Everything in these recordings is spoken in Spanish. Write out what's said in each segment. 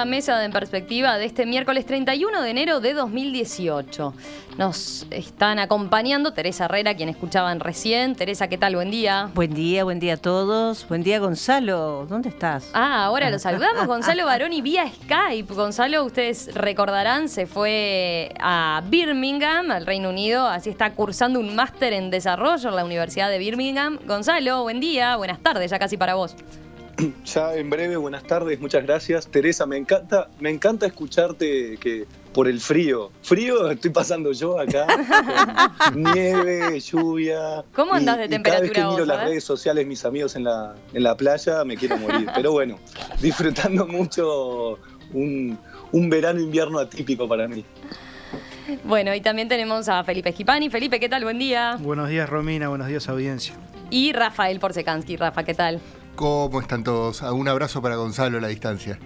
la mesa de En Perspectiva de este miércoles 31 de enero de 2018. Nos están acompañando Teresa Herrera, quien escuchaban recién. Teresa, ¿qué tal? Buen día. Buen día a todos. Buen día, Gonzalo. ¿Dónde estás? Ahora lo saludamos. Gonzalo Baroni vía Skype. Gonzalo, ustedes recordarán, se fue a Birmingham, al Reino Unido. Así está cursando un máster en desarrollo en la Universidad de Birmingham. Gonzalo, buen día, buenas tardes, ya casi para vos. Ya en breve, buenas tardes, muchas gracias. Teresa, me encanta escucharte que por el frío. Frío estoy pasando yo acá, con nieve, lluvia. ¿Cómo andás de temperatura cada vez que miro vos, las redes sociales, mis amigos en la playa, me quiero morir. Pero bueno, disfrutando mucho un verano-invierno atípico para mí. Bueno, y también tenemos a Felipe Schipani. Felipe, ¿qué tal? Buen día. Buenos días, Romina, buenos días, audiencia. Y Rafael Porsekansky. Rafa, ¿qué tal? ¿Cómo están todos? Un abrazo para Gonzalo a la distancia.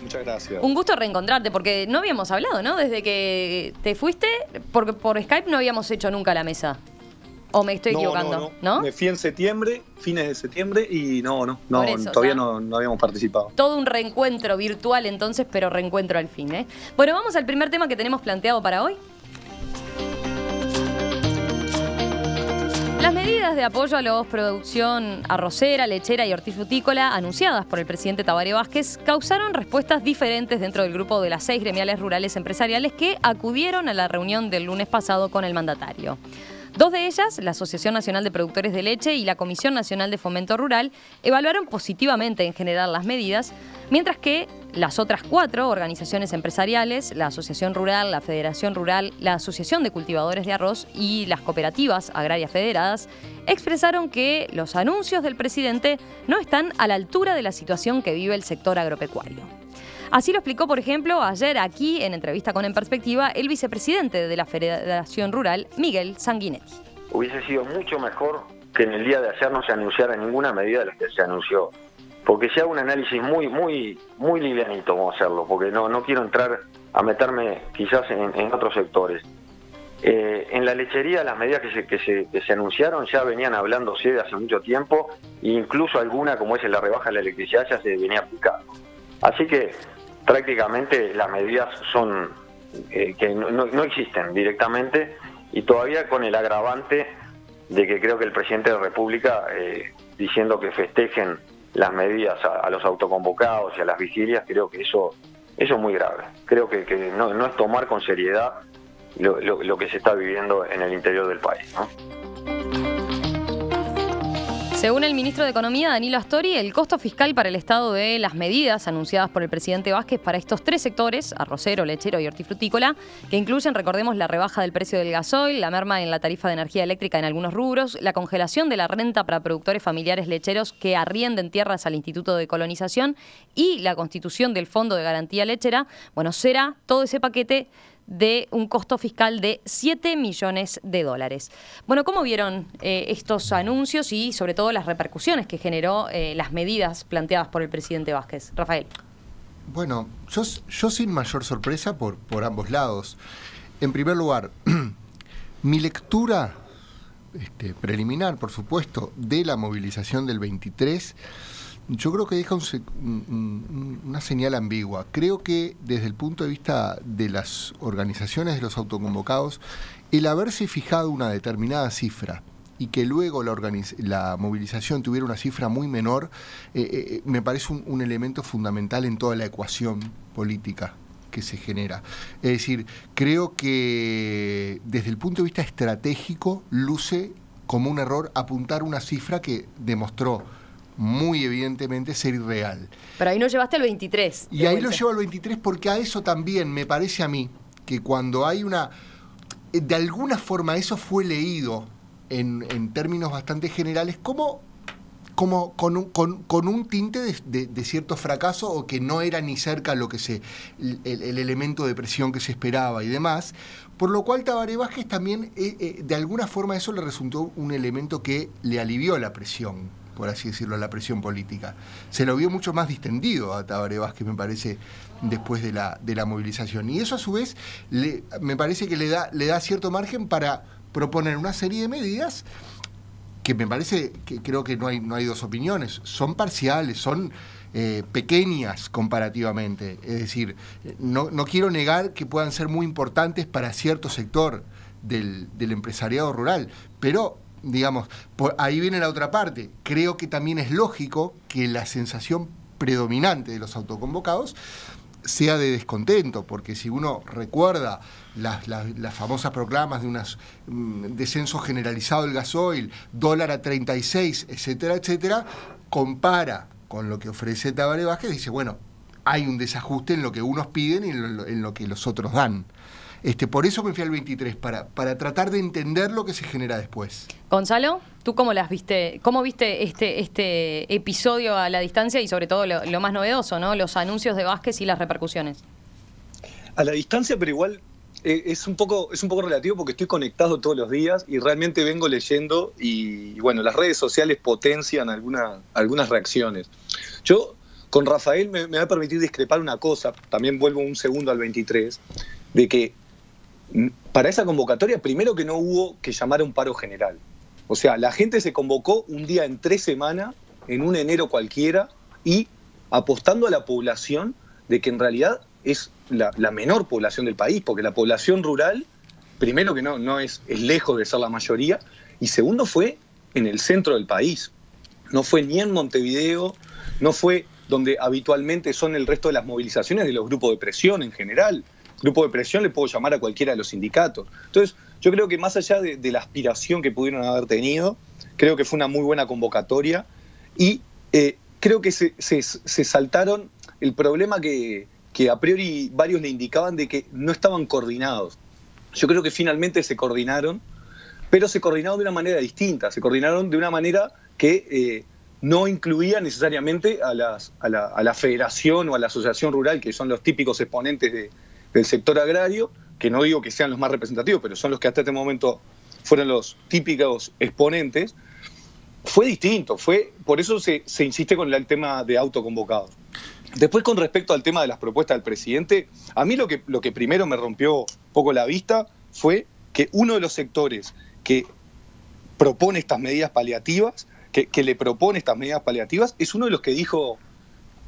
Muchas gracias. Un gusto reencontrarte, porque no habíamos hablado, ¿no? Desde que te fuiste, porque por Skype no habíamos hecho nunca la mesa. ¿O me estoy equivocando? ¿No? Me fui en septiembre, fines de septiembre, y no, eso, todavía no habíamos participado. Todo un reencuentro virtual entonces, pero reencuentro al fin, ¿eh? Bueno, vamos al primer tema que tenemos planteado para hoy. Las medidas de apoyo a la producción arrocera, lechera y hortifrutícola anunciadas por el presidente Tabaré Vázquez causaron respuestas diferentes dentro del grupo de las 6 gremiales rurales empresariales que acudieron a la reunión del lunes pasado con el mandatario. 2 de ellas, la Asociación Nacional de Productores de Leche y la Comisión Nacional de Fomento Rural, evaluaron positivamente en general las medidas, mientras que las otras 4 organizaciones empresariales, la Asociación Rural, la Federación Rural, la Asociación de Cultivadores de Arroz y las Cooperativas Agrarias Federadas, expresaron que los anuncios del presidente no están a la altura de la situación que vive el sector agropecuario. Así lo explicó, por ejemplo, ayer aquí, en entrevista con En Perspectiva, el vicepresidente de la Federación Rural, Miguel Sanguinetti. Hubiese sido mucho mejor que en el día de ayer no se anunciara ninguna medida de las que se anunció. Porque se haga un análisis muy livianito, vamos a hacerlo, porque no quiero entrar a meterme quizás en otros sectores. En la lechería las medidas que se anunciaron ya venían hablándose de hace mucho tiempo, e incluso alguna, como es la rebaja de la electricidad, ya se venía aplicando. Así que prácticamente las medidas son que no existen directamente, y todavía con el agravante de que creo que el presidente de la República, diciendo que festejen las medidas a los autoconvocados y a las vigilias, creo que eso es muy grave. Creo que no es tomar con seriedad lo que se está viviendo en el interior del país, ¿no? Según el ministro de Economía, Danilo Astori, el costo fiscal para el Estado de las medidas anunciadas por el presidente Vázquez para estos 3 sectores, arrocero, lechero y hortifrutícola, que incluyen, recordemos, la rebaja del precio del gasoil, la merma en la tarifa de energía eléctrica en algunos rubros, la congelación de la renta para productores familiares lecheros que arrienden tierras al Instituto de Colonización y la constitución del Fondo de Garantía Lechera, bueno, será todo ese paquete de un costo fiscal de $7 millones. Bueno, ¿cómo vieron estos anuncios y sobre todo las repercusiones que generó las medidas planteadas por el presidente Vázquez? Rafael. Bueno, yo sin mayor sorpresa por ambos lados. En primer lugar, mi lectura preliminar, por supuesto, de la movilización del 23, yo creo que deja una señal ambigua. Creo que desde el punto de vista de las organizaciones de los autoconvocados, el haberse fijado una determinada cifra y que luego la movilización tuviera una cifra muy menor, me parece un elemento fundamental en toda la ecuación política que se genera. Es decir, creo que desde el punto de vista estratégico luce como un error apuntar una cifra que demostró muy evidentemente ser irreal. Pero ahí no llevaste el 23. Y ahí lo llevo al 23 porque a eso también me parece a mí que cuando hay de alguna forma eso fue leído en términos bastante generales como con un tinte de cierto fracaso, o que no era ni cerca lo que el elemento de presión que se esperaba y demás, por lo cual Tabaré Vázquez también de alguna forma eso le resultó un elemento que le alivió la presión, por así decirlo, la presión política. Se lo vio mucho más distendido a Tabaré Vázquez, me parece, después de la movilización. Y eso a su vez me parece que le da cierto margen para proponer una serie de medidas que me parece que creo que no hay dos opiniones, son parciales, son pequeñas comparativamente. Es decir, no quiero negar que puedan ser muy importantes para cierto sector del empresariado rural, pero digamos, ahí viene la otra parte. Creo que también es lógico que la sensación predominante de los autoconvocados sea de descontento, porque si uno recuerda las famosas proclamas de un descenso generalizado del gasoil, dólar a 36, etcétera, etcétera, compara con lo que ofrece Tabaré Vázquez y dice, bueno, hay un desajuste en lo que unos piden y en lo que los otros dan. Por eso me fui al 23, para tratar de entender lo que se genera después. Gonzalo, ¿tú cómo las viste? ¿Cómo viste este episodio a la distancia y sobre todo lo más novedoso, ¿no? Los anuncios de Vázquez y las repercusiones. A la distancia, pero igual es un poco relativo porque estoy conectado todos los días y realmente vengo leyendo y bueno, las redes sociales potencian algunas reacciones. Yo con Rafael me va a permitir discrepar una cosa, también vuelvo un segundo al 23, de que para esa convocatoria, primero que no hubo que llamar a un paro general. O sea, la gente se convocó un día en 3 semanas, en un enero cualquiera, y apostando a la población de que en realidad es la menor población del país, porque la población rural, primero que no es lejos de ser la mayoría, y segundo fue en el centro del país. No fue ni en Montevideo, no fue donde habitualmente son el resto de las movilizaciones de los grupos de presión en general. Grupo de presión le puedo llamar a cualquiera de los sindicatos. Entonces, yo creo que más allá de la aspiración que pudieron haber tenido, creo que fue una muy buena convocatoria y creo que se saltaron el problema que a priori varios le indicaban de que no estaban coordinados. Yo creo que finalmente se coordinaron, pero se coordinaron de una manera distinta, se coordinaron de una manera que no incluía necesariamente a la federación o a la asociación rural, que son los típicos exponentes del sector agrario, que no digo que sean los más representativos, pero son los que hasta este momento fueron los típicos exponentes. Fue distinto, por eso se insiste con el tema de autoconvocados. Después, con respecto al tema de las propuestas del presidente, a mí lo que primero me rompió un poco la vista fue que uno de los sectores que propone estas medidas paliativas, que le propone estas medidas paliativas, es uno de los que dijo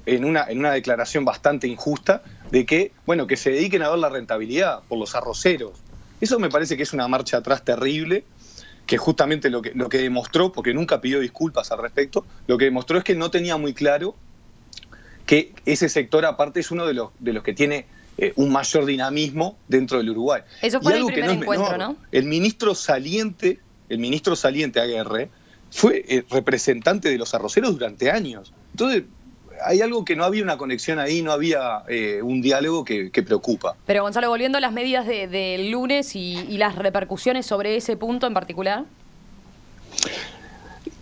en una declaración bastante injusta de que, bueno, que se dediquen a ver la rentabilidad por los arroceros. Eso me parece que es una marcha atrás terrible, que justamente lo que demostró, porque nunca pidió disculpas al respecto, lo que demostró es que no tenía muy claro que ese sector aparte es uno de los que tiene un mayor dinamismo dentro del Uruguay. Eso fue el primer encuentro, ¿no? El ministro saliente Aguerre fue representante de los arroceros durante años. Entonces, hay algo que no había una conexión ahí, no había un diálogo que preocupa. Pero Gonzalo, volviendo a las medidas del lunes y las repercusiones sobre ese punto en particular.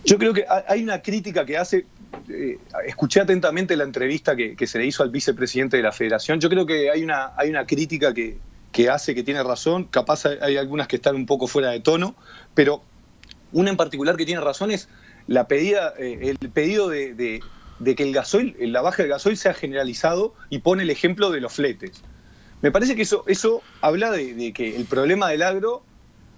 Yo creo que hay una crítica que hace, escuché atentamente la entrevista que se le hizo al vicepresidente de la Federación, yo creo que hay una crítica que hace que tiene razón, capaz hay algunas que están un poco fuera de tono, pero una en particular que tiene razón es el pedido de que el gasoil, la baja del gasoil sea generalizado y pone el ejemplo de los fletes. Me parece que eso habla de que el problema del agro,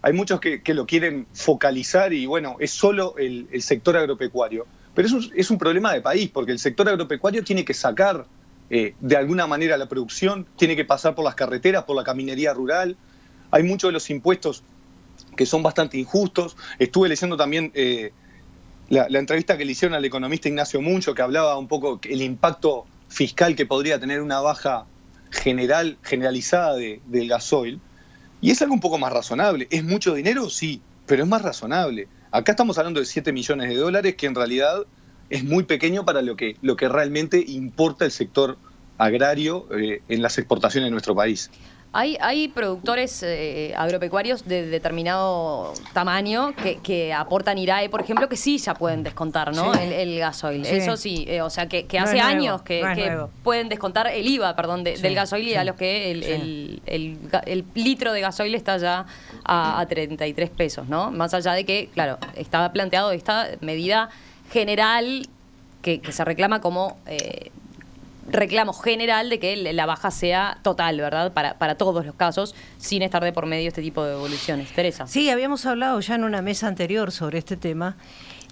hay muchos que lo quieren focalizar y bueno, es solo el sector agropecuario. Pero es un problema de país, porque el sector agropecuario tiene que sacar de alguna manera la producción, tiene que pasar por las carreteras, por la caminería rural. Hay muchos de los impuestos que son bastante injustos. Estuve leyendo también la entrevista que le hicieron al economista Ignacio Muncho, que hablaba un poco del impacto fiscal que podría tener una baja generalizada del gasoil. Y es algo un poco más razonable. ¿Es mucho dinero? Sí, pero es más razonable. Acá estamos hablando de 7 millones de dólares, que en realidad es muy pequeño para lo que realmente importa el sector agrario en las exportaciones de nuestro país. Hay productores agropecuarios de determinado tamaño que aportan IRAE, por ejemplo, que sí ya pueden descontar, ¿no? Sí. El gasoil. Sí. Eso sí, o sea, que hace años que pueden descontar el IVA, perdón, del gasoil, y a los que el litro de gasoil está ya a 33 pesos, ¿no? Más allá de que, claro, estaba planteado esta medida general que se reclama como reclamo general de que la baja sea total, ¿verdad? Para todos los casos, sin estar de por medio este tipo de evoluciones. Teresa. Sí, habíamos hablado ya en una mesa anterior sobre este tema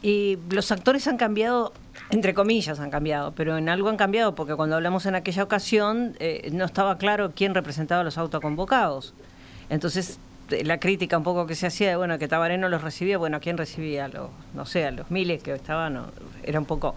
y los actores han cambiado Entre comillas han cambiado, pero en algo han cambiado, porque cuando hablamos en aquella ocasión no estaba claro quién representaba a los autoconvocados. Entonces, la crítica un poco que se hacía de, bueno, que Tabaré no los recibía, bueno, ¿quién recibía? A los miles que estaban, era un poco...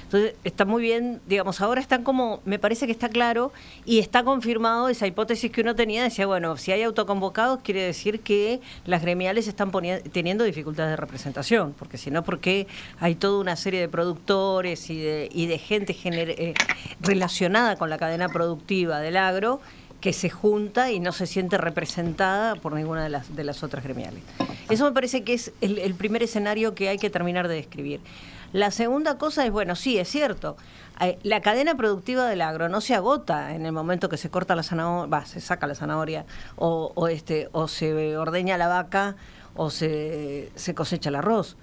Entonces, está muy bien, digamos, ahora están como, me parece que está claro y está confirmado esa hipótesis que uno tenía, decía, bueno, si hay autoconvocados quiere decir que las gremiales están teniendo dificultades de representación, porque si no, porque hay toda una serie de productores y de gente relacionada con la cadena productiva del agro que se junta y no se siente representada por ninguna de las otras gremiales. Eso me parece que es el primer escenario que hay que terminar de describir. La segunda cosa es, bueno, sí, es cierto, la cadena productiva del agro no se agota en el momento que se corta la zanahoria, se saca la zanahoria, o se ordeña la vaca, o se cosecha el arroz.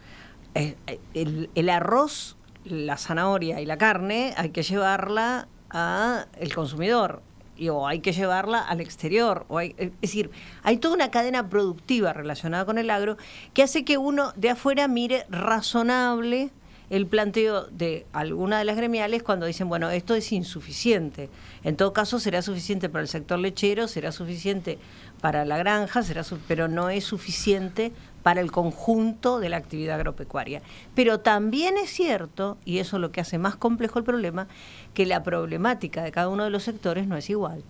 El arroz, la zanahoria y la carne hay que llevarla al consumidor, o hay que llevarla al exterior. Es decir, hay toda una cadena productiva relacionada con el agro que hace que uno de afuera mire razonable el planteo de alguna de las gremiales cuando dicen, bueno, esto es insuficiente. En todo caso, será suficiente para el sector lechero, será suficiente para la granja, pero no es suficiente para el conjunto de la actividad agropecuaria. Pero también es cierto, y eso es lo que hace más complejo el problema, que la problemática de cada uno de los sectores no es igual.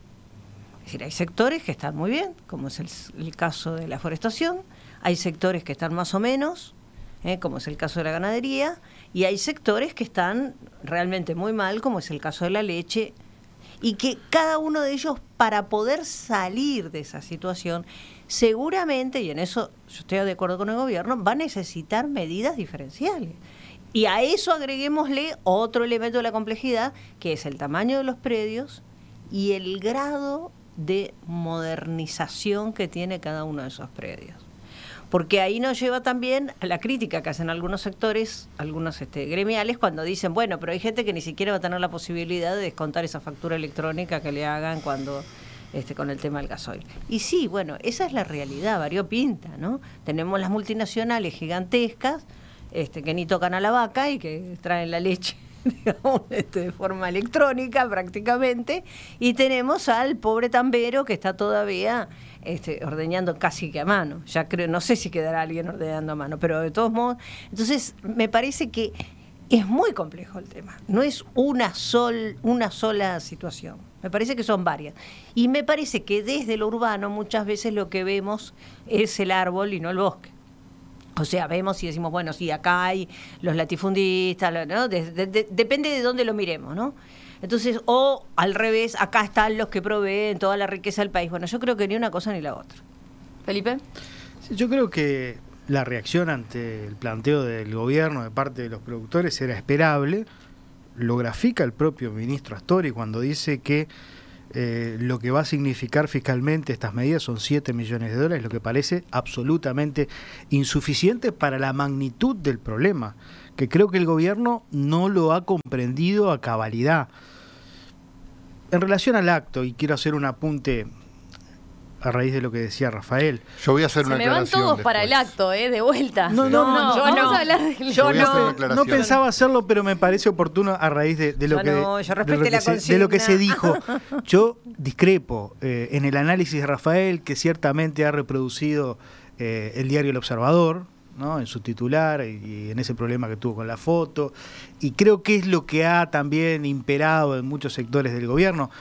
Es decir, hay sectores que están muy bien, como es el caso de la forestación, hay sectores que están más o menos, como es el caso de la ganadería, y hay sectores que están realmente muy mal, como es el caso de la leche, y que cada uno de ellos, para poder salir de esa situación, seguramente, y en eso yo estoy de acuerdo con el gobierno, va a necesitar medidas diferenciales. Y a eso agreguémosle otro elemento de la complejidad, que es el tamaño de los predios y el grado de modernización que tiene cada uno de esos predios. Porque ahí nos lleva también a la crítica que hacen algunos sectores, algunos gremiales, cuando dicen, bueno, pero hay gente que ni siquiera va a tener la posibilidad de descontar esa factura electrónica que le hagan cuando con el tema del gasoil. Y sí, bueno, esa es la realidad variopinta, ¿no? Tenemos las multinacionales gigantescas que ni tocan a la vaca y que traen la leche, digamos, de forma electrónica prácticamente, y tenemos al pobre tambero que está todavía ordeñando casi que a mano. Ya creo, no sé si quedará alguien ordeñando a mano, pero de todos modos, entonces me parece que es muy complejo el tema. No es una sola situación. Me parece que son varias. Y me parece que desde lo urbano muchas veces lo que vemos es el árbol y no el bosque. O sea, vemos y decimos, bueno, sí, acá hay los latifundistas, ¿no? Depende de dónde lo miremos, ¿no? Entonces, o al revés, acá están los que proveen toda la riqueza del país. Bueno, yo creo que ni una cosa ni la otra. ¿Felipe? Sí, yo creo que la reacción ante el planteo del gobierno de parte de los productores era esperable. Lo grafica el propio ministro Astori cuando dice que lo que va a significar fiscalmente estas medidas son 7 millones de dólares, lo que parece absolutamente insuficiente para la magnitud del problema, que creo que el gobierno no lo ha comprendido a cabalidad. En relación al acto, y quiero hacer un apunte a raíz de lo que decía Rafael. Yo voy a hacer una aclaración. Se me van todos después para el acto, de vuelta. No, vamos a hablar de... Yo no pensaba hacerlo, pero me parece oportuno a raíz de lo que se dijo. Yo discrepo en el análisis de Rafael, que ciertamente ha reproducido el diario El Observador, ¿no? En su titular y en ese problema que tuvo con la foto, y creo que es lo que ha también imperado en muchos sectores del gobierno.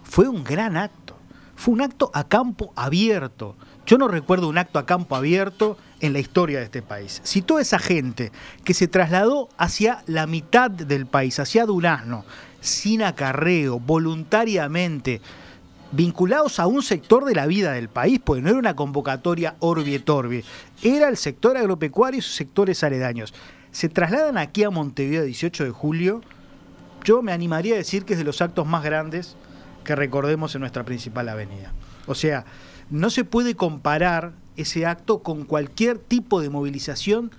Fue un gran acto, fue un acto a campo abierto. Yo no recuerdo un acto a campo abierto en la historia de este país. Si toda esa gente que se trasladó hacia la mitad del país, hacia Durazno, sin acarreo, voluntariamente, vinculados a un sector de la vida del país, porque no era una convocatoria Orbi et Orbi, era el sector agropecuario y sus sectores aledaños, se trasladan aquí a Montevideo el 18 de julio, yo me animaría a decir que es de los actos más grandes que recordemos en nuestra principal avenida. O sea, no se puede comparar ese acto con cualquier tipo de movilización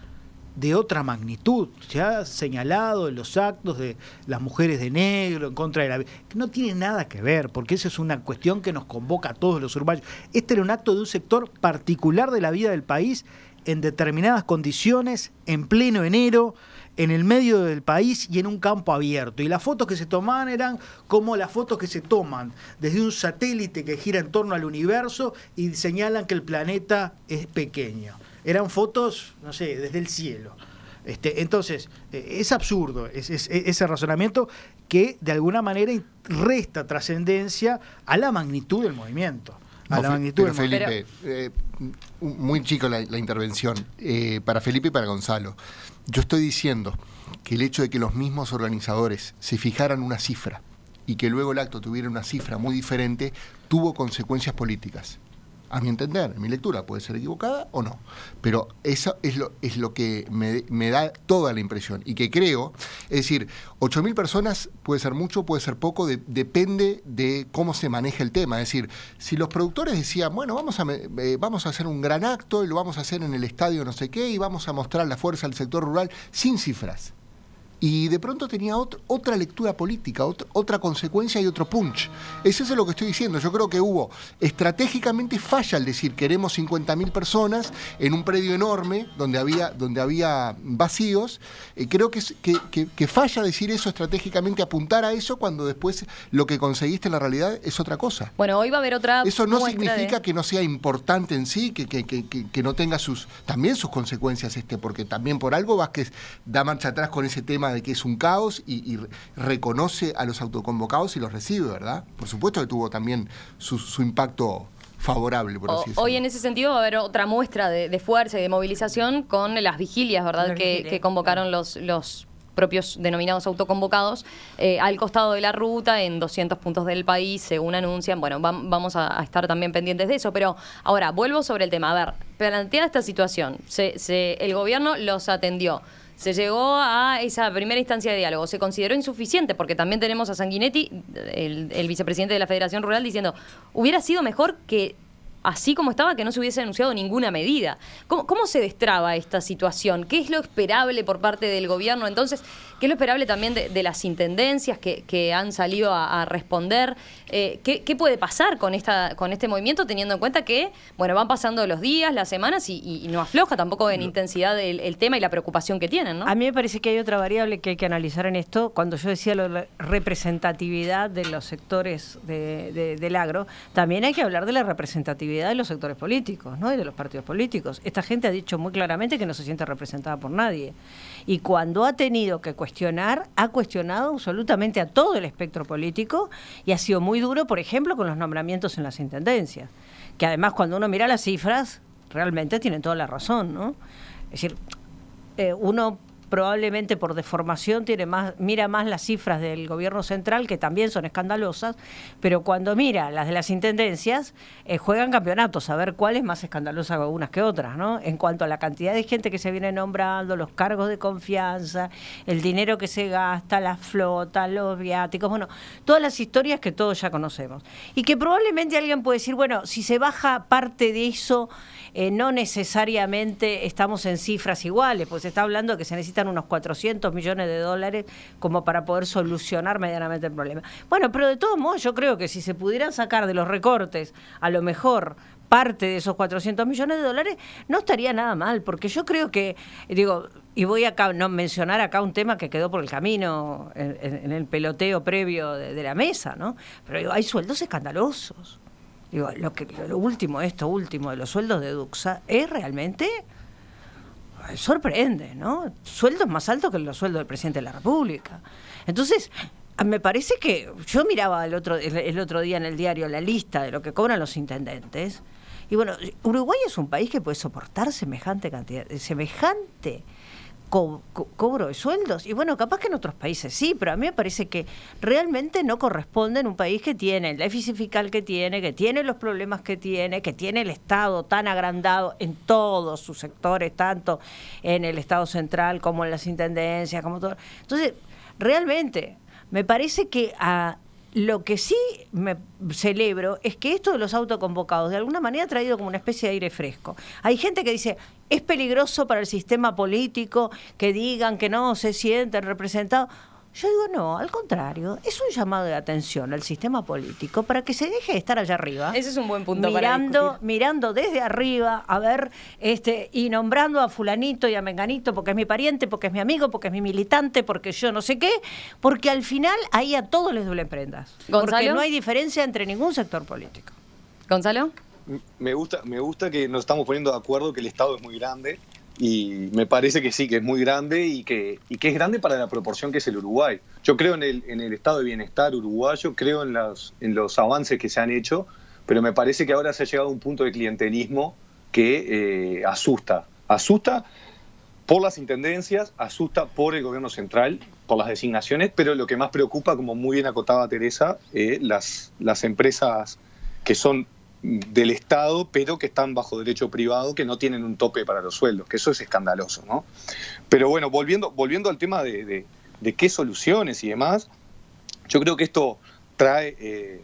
de otra magnitud. Se ha señalado en los actos de las mujeres de negro en contra de la... que no tiene nada que ver, porque esa es una cuestión que nos convoca a todos los urbanos. Este era un acto de un sector particular de la vida del país, en determinadas condiciones, en pleno enero, en el medio del país y en un campo abierto. Y las fotos que se tomaban eran como las fotos que se toman desde un satélite que gira en torno al universo y señalan que el planeta es pequeño. Eran fotos, no sé, desde el cielo. Entonces, es absurdo ese razonamiento que de alguna manera resta trascendencia a la magnitud del movimiento. Felipe, muy chico la intervención, para Felipe y para Gonzalo. Yo estoy diciendo que el hecho de que los mismos organizadores se fijaran una cifra y que luego el acto tuviera una cifra muy diferente, tuvo consecuencias políticas. A mi entender, en mi lectura, puede ser equivocada o no, pero eso es lo que me da toda la impresión y que creo, es decir, 8.000 personas puede ser mucho, puede ser poco, depende de cómo se maneja el tema. Es decir, si los productores decían, bueno, vamos a hacer un gran acto y lo vamos a hacer en el estadio no sé qué y vamos a mostrar la fuerza del sector rural sin cifras. Y de pronto tenía otra lectura política, otra consecuencia y otro punch. Eso es lo que estoy diciendo. Yo creo que hubo estratégicamente falla al decir queremos 50.000 personas en un predio enorme donde había vacíos. Creo que falla decir eso estratégicamente, apuntar a eso cuando después lo que conseguiste en la realidad es otra cosa. Bueno, hoy va a haber otra. Eso no significa que no sea importante en sí, que no tenga también sus consecuencias, porque también por algo Vázquez da marcha atrás con ese tema de que es un caos y reconoce a los autoconvocados y los recibe, ¿verdad? Por supuesto que tuvo también su impacto favorable, por así decirlo. Hoy en ese sentido va a haber otra muestra de fuerza y de movilización con las vigilias, ¿verdad? Que convocaron los propios denominados autoconvocados al costado de la ruta en 200 puntos del país, según anuncian. Bueno, vamos a estar también pendientes de eso, pero ahora vuelvo sobre el tema. A ver, planteada esta situación, el gobierno los atendió. Se llegó a esa primera instancia de diálogo. Se consideró insuficiente porque también tenemos a Sanguinetti, el vicepresidente de la Federación Rural, diciendo hubiera sido mejor que así como estaba, que no se hubiese anunciado ninguna medida. ¿Cómo se destraba esta situación? ¿Qué es lo esperable por parte del gobierno? Entonces, ¿qué es lo esperable también de las intendencias que han salido a responder? ¿Qué puede pasar con este movimiento, teniendo en cuenta que van pasando los días, las semanas y no afloja tampoco en intensidad el tema y la preocupación que tienen, ¿no? A mí me parece que hay otra variable que hay que analizar en esto. Cuando yo decía la representatividad de los sectores del agro, también hay que hablar de la representatividad de los sectores políticos, ¿no? Y de los partidos políticos. Esta gente ha dicho muy claramente que no se siente representada por nadie. Y cuando ha tenido que cuestionar, ha cuestionado absolutamente a todo el espectro político y ha sido muy duro, por ejemplo, con los nombramientos en las intendencias. Que además, cuando uno mira las cifras, realmente tienen toda la razón, ¿no? Es decir, uno probablemente por deformación mira más las cifras del gobierno central, que también son escandalosas, pero cuando mira las de las intendencias, juegan campeonatos a ver cuál es más escandalosa unas que otras, ¿no? En cuanto a la cantidad de gente que se viene nombrando, los cargos de confianza, el dinero que se gasta, la flota, los viáticos, todas las historias que todos ya conocemos. Y que probablemente alguien puede decir, si se baja parte de eso, no necesariamente estamos en cifras iguales, pues se está hablando de que se necesitan unos 400 millones de dólares como para poder solucionar medianamente el problema. Pero de todos modos yo creo que si se pudieran sacar de los recortes a lo mejor parte de esos 400 millones de dólares, no estaría nada mal, porque yo creo que, y voy a mencionar acá un tema que quedó por el camino en el peloteo previo de la mesa, ¿no? Pero hay sueldos escandalosos. Lo último de los sueldos de Duxa es realmente sorprende, ¿no? Sueldos más altos que los sueldos del presidente de la República. Entonces, me parece que yo miraba el otro día en el diario la lista de lo que cobran los intendentes y Uruguay es un país que puede soportar semejante cantidad, semejante cobro de sueldos. Y capaz que en otros países sí, pero a mí me parece que realmente no corresponde en un país que tiene el déficit fiscal que tiene los problemas que tiene el Estado tan agrandado en todos sus sectores, tanto en el Estado central como en las intendencias, como todo. Entonces, realmente, me parece que lo que sí me celebro es que esto de los autoconvocados de alguna manera ha traído como una especie de aire fresco. Hay gente que dice, es peligroso para el sistema político que digan que no se sienten representados. Yo digo, no, al contrario, es un llamado de atención al sistema político para que se deje de estar allá arriba. Ese es un buen punto para discutir. Mirando desde arriba, a ver, y nombrando a fulanito y a menganito porque es mi pariente, porque es mi amigo, porque es mi militante, porque yo no sé qué, porque al final ahí a todos les duelen prendas. ¿Gonzalo? Porque no hay diferencia entre ningún sector político. ¿Gonzalo? Me gusta que nos estamos poniendo de acuerdo que el Estado es muy grande. Y me parece que sí, que es muy grande y que es grande para la proporción que es el Uruguay. Yo creo en el estado de bienestar uruguayo, creo en los avances que se han hecho, pero me parece que ahora se ha llegado a un punto de clientelismo que asusta. Asusta por las intendencias, asusta por el gobierno central, por las designaciones, pero lo que más preocupa, como muy bien acotaba Teresa, las empresas que son del Estado, pero que están bajo derecho privado, que no tienen un tope para los sueldos, que eso es escandaloso, ¿no? Pero bueno, volviendo al tema de qué soluciones y demás, yo creo que esto trae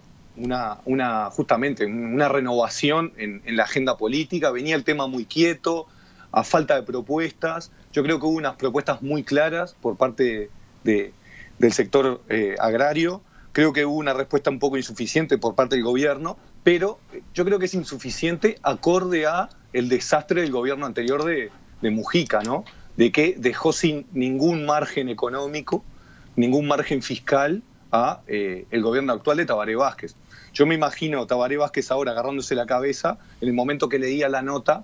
justamente una renovación en la agenda política. Venía el tema muy quieto, a falta de propuestas. Yo creo que hubo unas propuestas muy claras por parte del sector agrario. Creo que hubo una respuesta un poco insuficiente por parte del gobierno, pero yo creo que es insuficiente acorde a el desastre del gobierno anterior de Mujica, ¿no? De que dejó sin ningún margen económico, ningún margen fiscal a el gobierno actual de Tabaré Vázquez. Yo me imagino a Tabaré Vázquez ahora agarrándose la cabeza en el momento que leía la nota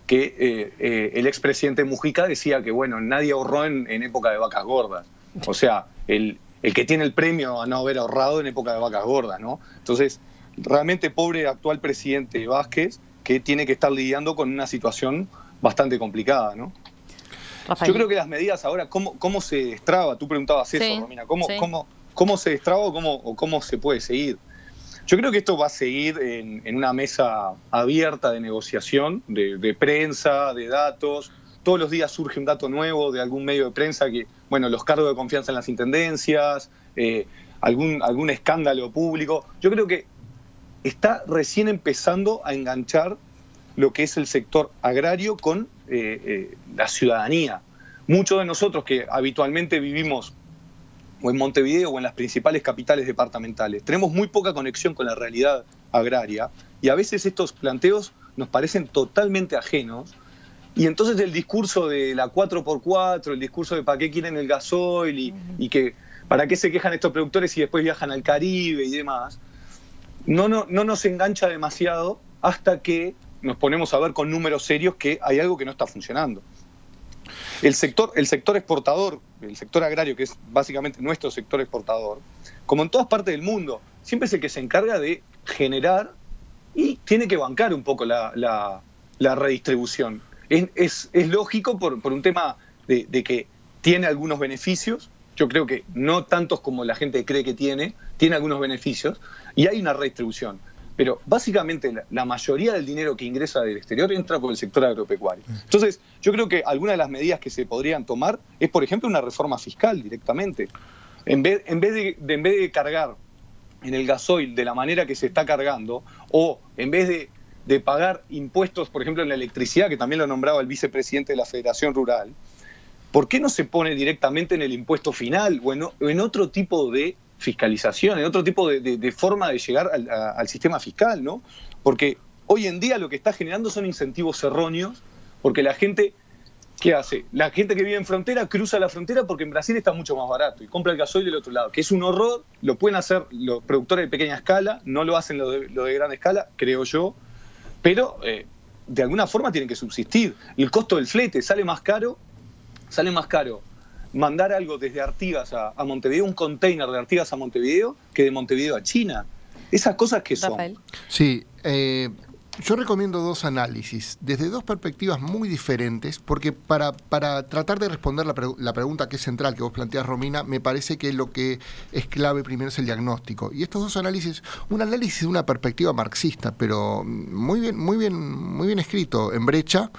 que el expresidente Mujica decía que, bueno, nadie ahorró en época de vacas gordas. O sea, el que tiene el premio a no haber ahorrado en época de vacas gordas, ¿no? Entonces, realmente pobre actual presidente Vázquez, que tiene que estar lidiando con una situación bastante complicada, ¿no? Rafael. Yo creo que las medidas ahora, ¿cómo se destraba? Tú preguntabas eso, sí, Romina, ¿cómo se destraba o cómo se puede seguir? Yo creo que esto va a seguir en una mesa abierta de negociación, de prensa, de datos. Todos los días surge un dato nuevo de algún medio de prensa que, bueno, los cargos de confianza en las intendencias, algún escándalo público. Yo creo que está recién empezando a enganchar lo que es el sector agrario con la ciudadanía. Muchos de nosotros que habitualmente vivimos o en Montevideo o en las principales capitales departamentales, tenemos muy poca conexión con la realidad agraria y a veces estos planteos nos parecen totalmente ajenos. Y entonces el discurso de la 4x4, el discurso de para qué quieren el gasoil y que para qué se quejan estos productores y después viajan al Caribe y demás, no nos engancha demasiado hasta que nos ponemos a ver con números serios que hay algo que no está funcionando. El sector exportador, el sector agrario, que es básicamente nuestro sector exportador, como en todas partes del mundo, siempre es el que se encarga de generar y tiene que bancar un poco la redistribución. Es lógico por un tema de que tiene algunos beneficios. Yo creo que no tantos como la gente cree que tiene algunos beneficios y hay una redistribución. Pero básicamente la mayoría del dinero que ingresa del exterior entra por el sector agropecuario. Entonces, yo creo que algunas de las medidas que se podrían tomar es, por ejemplo, una reforma fiscal directamente. En vez de cargar en el gasoil de la manera que se está cargando, o en vez de pagar impuestos, por ejemplo, en la electricidad, que también lo nombraba el vicepresidente de la Federación Rural, ¿por qué no se pone directamente en el impuesto final o en otro tipo de fiscalización, en otro tipo de forma de llegar al sistema fiscal, ¿no? Porque hoy en día lo que está generando son incentivos erróneos, porque la gente, ¿qué hace? La gente que vive en frontera cruza la frontera porque en Brasil está mucho más barato y compra el gasoil del otro lado, que es un horror. Lo pueden hacer los productores de pequeña escala, no lo hacen lo de gran escala, creo yo, pero de alguna forma tienen que subsistir. El costo del flete sale más caro mandar algo desde Artigas a Montevideo, un container de Artigas a Montevideo, que de Montevideo a China. Esas cosas que son. Rafael. Sí, yo recomiendo dos análisis, desde dos perspectivas muy diferentes, porque para tratar de responder la pregunta que es central, que vos planteás, Romina, me parece que lo que es clave primero es el diagnóstico. Y estos dos análisis, un análisis de una perspectiva marxista, pero muy bien escrito, en brecha,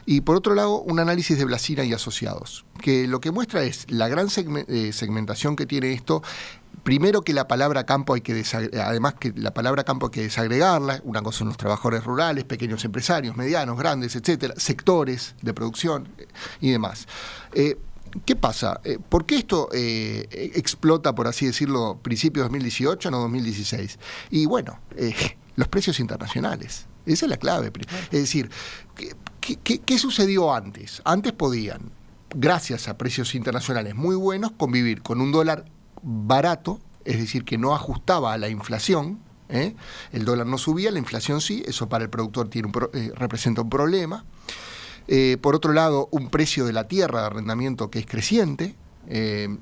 y por otro lado, un análisis de Blasina y asociados, que lo que muestra es la gran segmentación que tiene esto. Primero, que la palabra campo hay que desagregarla. Una cosa son los trabajadores rurales, pequeños empresarios, medianos, grandes, etcétera, sectores de producción y demás. ¿qué pasa? ¿Por qué esto explota, por así decirlo, principios de 2018, no 2016? Y bueno, los precios internacionales. Esa es la clave. Es decir, ¿qué sucedió antes? Antes podían, gracias a precios internacionales muy buenos, convivir con un dólar barato, es decir, que no ajustaba a la inflación. El dólar no subía, la inflación sí, eso para el productor representa un problema. Por otro lado, un precio de la tierra de arrendamiento que es creciente,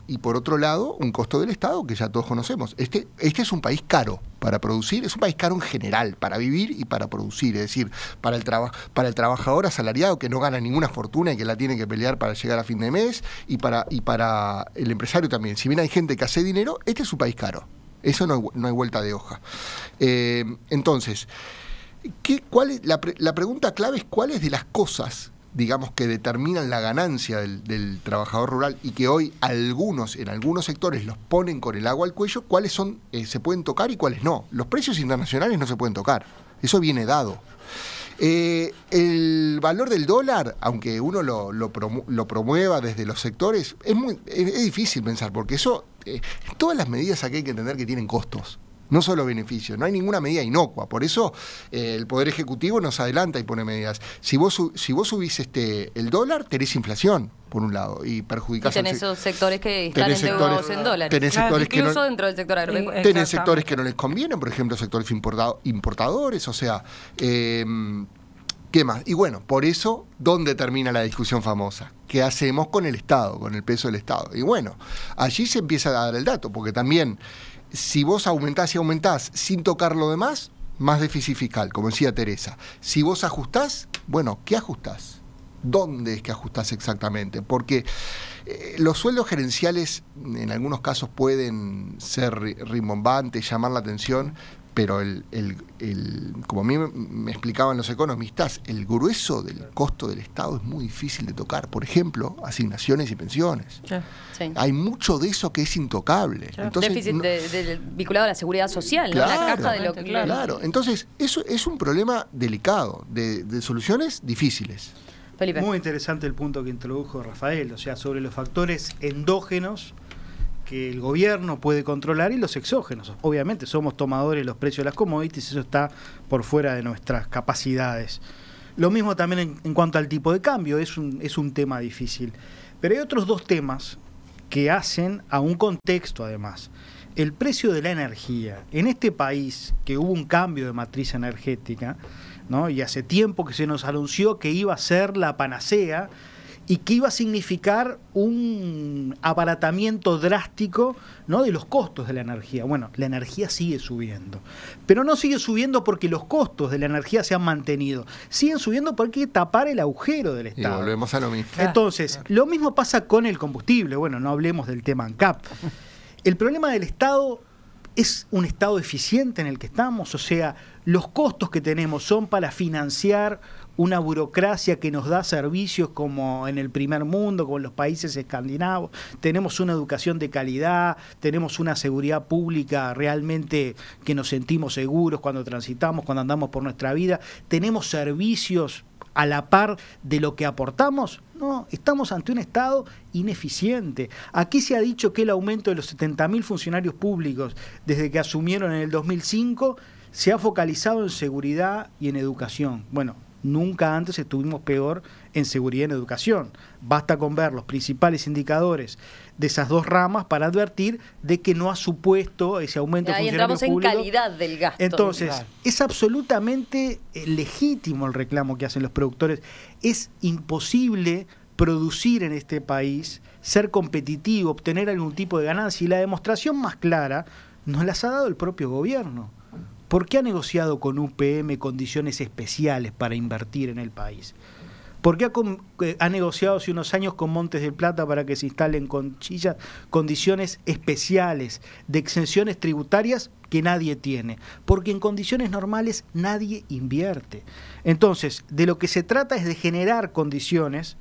y por otro lado, un costo del Estado que ya todos conocemos. Este es un país caro para producir, es un país caro en general, para vivir y para producir, es decir, para el trabajador asalariado que no gana ninguna fortuna y que la tiene que pelear para llegar a fin de mes, y para el empresario también. Si bien hay gente que hace dinero, este es un país caro. Eso no hay vuelta de hoja. Entonces, la pregunta clave es cuáles de las cosas, digamos, que determinan la ganancia del trabajador rural y que hoy en algunos sectores los ponen con el agua al cuello, cuáles son, se pueden tocar y cuáles no. Los precios internacionales no se pueden tocar, eso viene dado. El valor del dólar, aunque uno lo promueva desde los sectores, es difícil pensar, porque eso, todas las medidas aquí hay que entender que tienen costos, no solo beneficios. No hay ninguna medida inocua. Por eso el Poder Ejecutivo nos adelanta y pone medidas. Si vos subís el dólar, tenés inflación, por un lado, y perjudicás... Y tenés esos sectores que están endeudados en dólares. Tenés sectores incluso dentro del sector agropecuario. Tenés sectores que no les convienen, por ejemplo, sectores importadores, o sea... ¿Qué más? Y bueno, por eso, ¿dónde termina la discusión famosa? ¿Qué hacemos con el Estado, con el peso del Estado? Y bueno, allí se empieza a dar el dato, porque también, si vos aumentás y aumentás sin tocar lo demás, más déficit fiscal, como decía Teresa. Si vos ajustás, bueno, ¿qué ajustás? ¿Dónde es que ajustás exactamente? Porque los sueldos gerenciales en algunos casos pueden ser rimbombantes, llamar la atención, pero como a mí me explicaban los economistas, el grueso del costo del Estado es muy difícil de tocar. Por ejemplo, asignaciones y pensiones. Sí. Hay mucho de eso que es intocable. Claro. Entonces, déficit vinculado a la seguridad social, claro, ¿no? La caja de lo que... Claro, entonces eso es un problema delicado, de soluciones difíciles. Felipe. Muy interesante el punto que introdujo Rafael, o sea, sobre los factores endógenos que el gobierno puede controlar y los exógenos. Obviamente somos tomadores de los precios de las commodities, eso está por fuera de nuestras capacidades. Lo mismo también en cuanto al tipo de cambio, es un tema difícil. Pero hay otros dos temas que hacen a un contexto además. El precio de la energía. En este país, que hubo un cambio de matriz energética, ¿no? Y hace tiempo que se nos anunció que iba a ser la panacea, y que iba a significar un abaratamiento drástico, ¿no?, de los costos de la energía. Bueno, la energía sigue subiendo, pero no sigue subiendo porque los costos de la energía se han mantenido. Siguen subiendo porque hay que tapar el agujero del Estado. Y volvemos a lo mismo. Entonces, lo mismo pasa con el combustible. Bueno, no hablemos del tema ANCAP. El problema del Estado es un Estado eficiente en el que estamos, o sea, los costos que tenemos son para financiar una burocracia que nos da servicios como en el primer mundo, como en los países escandinavos. Tenemos una educación de calidad, tenemos una seguridad pública realmente que nos sentimos seguros cuando transitamos, cuando andamos por nuestra vida. Tenemos servicios a la par de lo que aportamos. No, estamos ante un Estado ineficiente. Aquí se ha dicho que el aumento de los 70.000 funcionarios públicos desde que asumieron en el 2005 se ha focalizado en seguridad y en educación. Bueno, nunca antes estuvimos peor en seguridad y en educación. Basta con ver los principales indicadores de esas dos ramas para advertir de que no ha supuesto ese aumento de funcionarios públicos. Ahí entramos en calidad del gasto. Entonces, es absolutamente legítimo el reclamo que hacen los productores. Es imposible producir en este país, ser competitivo, obtener algún tipo de ganancia, y la demostración más clara nos las ha dado el propio gobierno. ¿Por qué ha negociado con UPM condiciones especiales para invertir en el país? ¿Por qué ha negociado hace unos años con Montes del Plata para que se instalen Conchillas condiciones especiales de exenciones tributarias que nadie tiene? Porque en condiciones normales nadie invierte. Entonces, de lo que se trata es de generar condiciones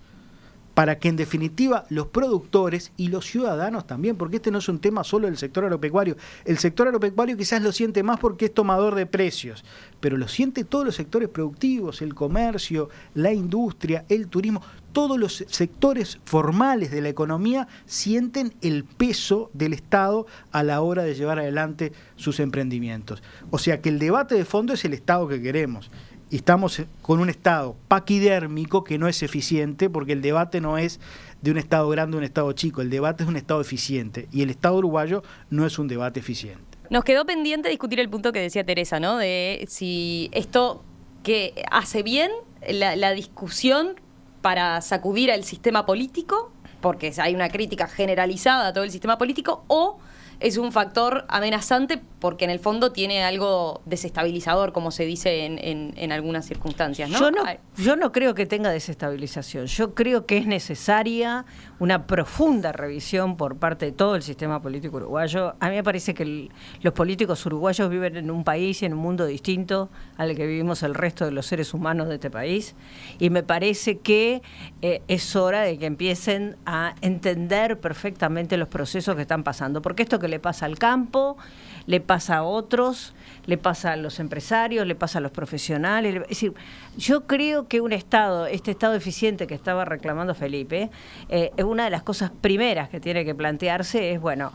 para que en definitiva los productores y los ciudadanos también, porque este no es un tema solo del sector agropecuario. El sector agropecuario quizás lo siente más porque es tomador de precios, pero lo siente todos los sectores productivos, el comercio, la industria, el turismo. Todos los sectores formales de la economía sienten el peso del Estado a la hora de llevar adelante sus emprendimientos. O sea que el debate de fondo es el Estado que queremos. Y estamos con un Estado paquidérmico que no es eficiente, porque el debate no es de un Estado grande o un Estado chico, el debate es un Estado eficiente, y el Estado uruguayo no es un debate eficiente. Nos quedó pendiente discutir el punto que decía Teresa, ¿no? De si esto que hace bien la discusión para sacudir al sistema político, porque hay una crítica generalizada a todo el sistema político, o es un factor amenazante porque en el fondo tiene algo desestabilizador, como se dice en algunas circunstancias, ¿no? Yo no creo que tenga desestabilización. Yo creo que es necesaria una profunda revisión por parte de todo el sistema político uruguayo. A mí me parece que los políticos uruguayos viven en un país y en un mundo distinto al que vivimos el resto de los seres humanos de este país. Y me parece que es hora de que empiecen a entender perfectamente los procesos que están pasando. Porque esto que le pasa al campo, le pasa a otros, le pasa a los empresarios, le pasa a los profesionales. Es decir, yo creo que este Estado eficiente que estaba reclamando Felipe, es una de las cosas primeras que tiene que plantearse es, bueno,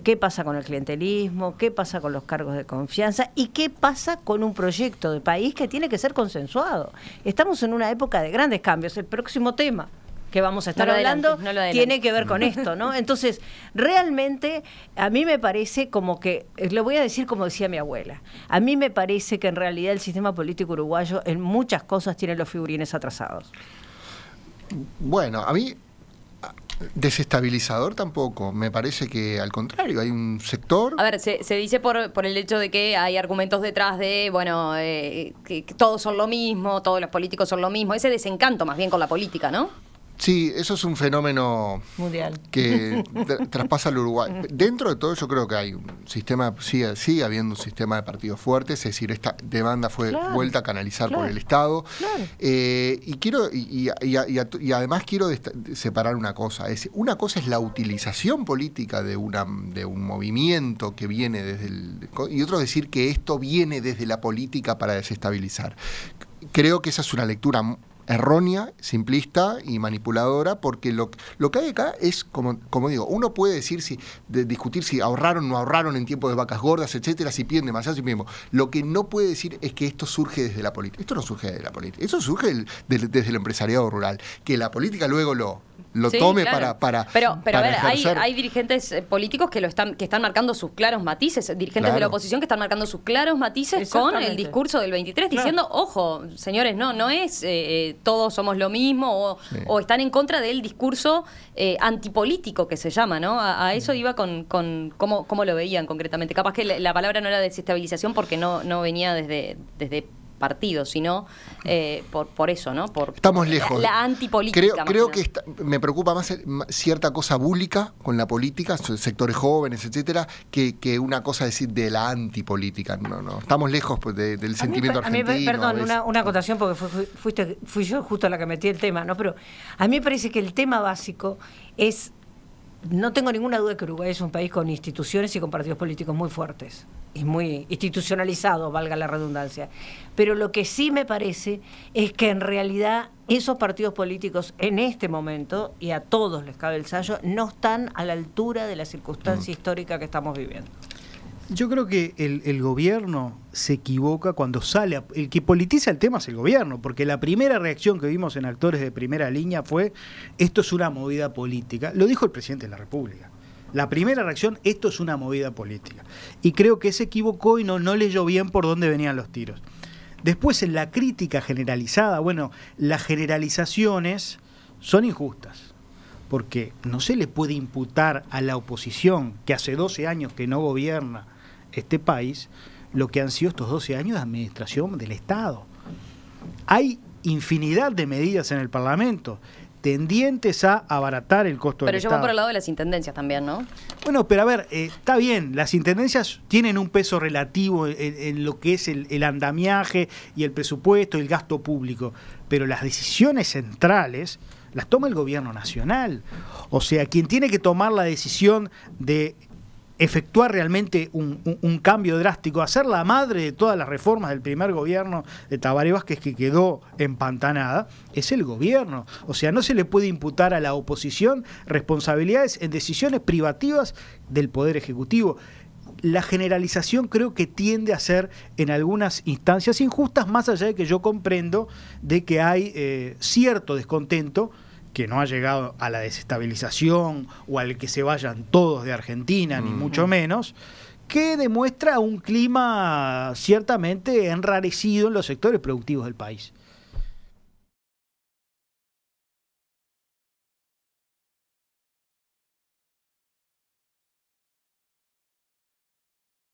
¿qué pasa con el clientelismo? ¿Qué pasa con los cargos de confianza? ¿Y qué pasa con un proyecto de país que tiene que ser consensuado? Estamos en una época de grandes cambios. El próximo tema que vamos a estar hablando tiene que ver con esto, ¿no? Entonces, realmente, a mí me parece como que, lo voy a decir como decía mi abuela, a mí me parece que en realidad el sistema político uruguayo en muchas cosas tiene los figurines atrasados. Bueno, a mí desestabilizador tampoco, me parece que al contrario, hay un sector... A ver, se dice por el hecho de que hay argumentos detrás de, bueno, que todos son lo mismo, todos los políticos son lo mismo, ese desencanto más bien con la política, ¿no? Sí, eso es un fenómeno mundial que traspasa al Uruguay. Dentro de todo yo creo que hay un sistema, sigue habiendo un sistema de partidos fuertes, es decir, esta demanda fue vuelta a canalizar por el Estado. Y además quiero separar una cosa. Una cosa es la utilización política de un movimiento que viene desde y otro decir que esto viene desde la política para desestabilizar. Creo que esa es una lectura errónea, simplista y manipuladora, porque lo que hay acá es, como digo, uno puede discutir si ahorraron o no ahorraron en tiempos de vacas gordas, etcétera, si piden demasiado, si piden. Lo que no puede decir es que esto surge desde la política. Esto no surge desde la política, esto surge desde el empresariado rural. Que la política luego lo tome claro. Pero a ver, hay dirigentes políticos que están marcando sus claros matices, dirigentes de la oposición que están marcando sus claros matices con el discurso del 23, diciendo, ojo, señores, no es todos somos lo mismo, o están en contra del discurso antipolítico que se llama, ¿no? A eso iba con cómo lo veían concretamente. Capaz que la palabra no era desestabilización porque no venía desde partido, sino por eso, ¿no? Estamos lejos. La antipolítica. Creo que me preocupa más cierta cosa búlica con la política, sectores jóvenes, etcétera, que una cosa decir de la antipolítica. No, estamos lejos del sentimiento argentino. Perdón, una acotación porque fui yo justo la que metí el tema, ¿no? Pero a mí me parece que el tema básico es, no tengo ninguna duda que Uruguay es un país con instituciones y con partidos políticos muy fuertes y muy institucionalizados, valga la redundancia. Pero lo que sí me parece es que en realidad esos partidos políticos en este momento, y a todos les cabe el sayo, no están a la altura de la circunstancia histórica que estamos viviendo. Yo creo que el gobierno se equivoca cuando sale. El que politiza el tema es el gobierno, porque la primera reacción que vimos en actores de primera línea fue: esto es una movida política. Lo dijo el presidente de la República. La primera reacción: esto es una movida política. Y creo que se equivocó y no leyó bien por dónde venían los tiros. Después, en la crítica generalizada, bueno, las generalizaciones son injustas, porque no se le puede imputar a la oposición, que hace 12 años que no gobierna este país, lo que han sido estos 12 años de administración del Estado. Hay infinidad de medidas en el Parlamento tendientes a abaratar el costo del Estado. Pero yo voy por el lado de las intendencias también, ¿no? Bueno, pero a ver, está bien, las intendencias tienen un peso relativo en lo que es el andamiaje y el presupuesto y el gasto público, pero las decisiones centrales las toma el gobierno nacional. O sea, quien tiene que tomar la decisión de efectuar realmente un cambio drástico, hacer la madre de todas las reformas del primer gobierno de Tabaré Vázquez que quedó empantanada, es el gobierno. O sea, no se le puede imputar a la oposición responsabilidades en decisiones privativas del Poder Ejecutivo. La generalización creo que tiende a ser en algunas instancias injustas, más allá de que yo comprendo de que hay cierto descontento que no ha llegado a la desestabilización o al que se vayan todos de Argentina, ni mucho menos, que demuestra un clima ciertamente enrarecido en los sectores productivos del país.